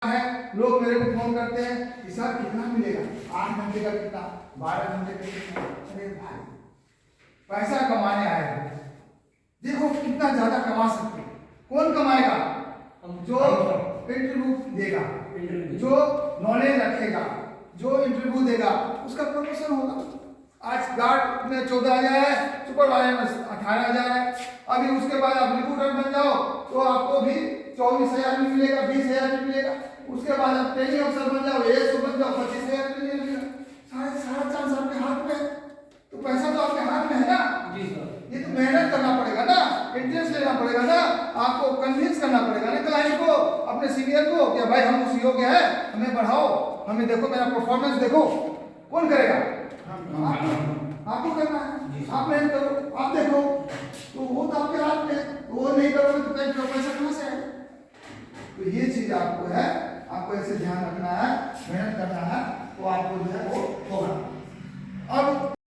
है। लोग मेरे को फोन करते हैं कि सर कितना मिलेगा, 8 घंटे का कितना, 12 घंटे का कितना। अरे भाई पैसा कमाने आए हो, देखो कितना ज्यादा कमा सकते हो। कौन कमाएगा? जो इंटरव्यू देगा, जो नॉलेज रखेगा, जो इंटरव्यू देगा उसका प्रमोशन होगा। आज गार्ड में 14,000 है, सुपरवाइजर में 18,000 है। अभी उसके बाद आप रिक्रूटर बन जाओ तो आपको भी 24,000 भी मिलेगा, 20,000 भी मिलेगा। उसके बाद आप ट्रेनिंग अफसर बन जाओ, एएसओ बन जाओ, 25,000 मिलेगा। साढ़े 4 साल के हाथ में, तो पैसा तो आपके हाथ में है ना। जी सर। ये तो मेहनत करना पड़ेगा ना, इंटरेस्ट लेना पड़ेगा ना, आपको कन्विंस करना पड़ेगा ना क्लाइंट को, अपने सीनियर को कि भाई हम उस योग्य है, हमें बढ़ाओ, हमें देखो, मेरा परफॉर्मेंस देखो। कौन करेगा? आपको करना है। आप मेहनत करो, आप देखो, तो वो तो आपके हाथ में। वो नहीं करोगे तो पैसा कहाँ से आएगा? तो ये चीज आपको है, आपको ऐसे ध्यान रखना है, मेहनत करना है, तो आपको जो है वो